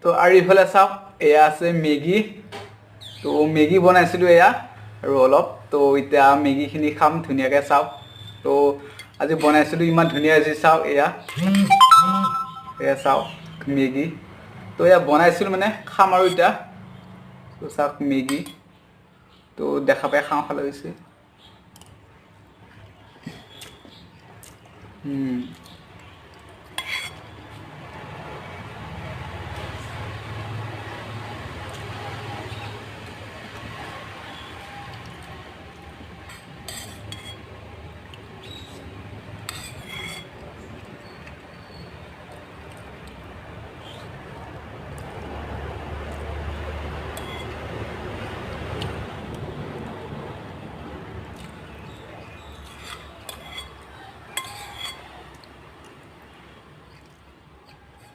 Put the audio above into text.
তো আৰু ইফালে চাওক এয়া আছে মেগী তো মেগী বনাইছিলোঁ এয়া আৰু অলপ তো এতিয়া মেগীখিনি খাম ধুনীয়াকৈ চাওক তো আজি বনাইছিলোঁ ইমান ধুনীয়া আজি চাওক এয়া চাওক মেগী তো এয়া বনাইছিলোঁ মানে খাম আৰু এতিয়া তো চাওক মেগী তো দেখা পাই খাওঁ খালে হৈছে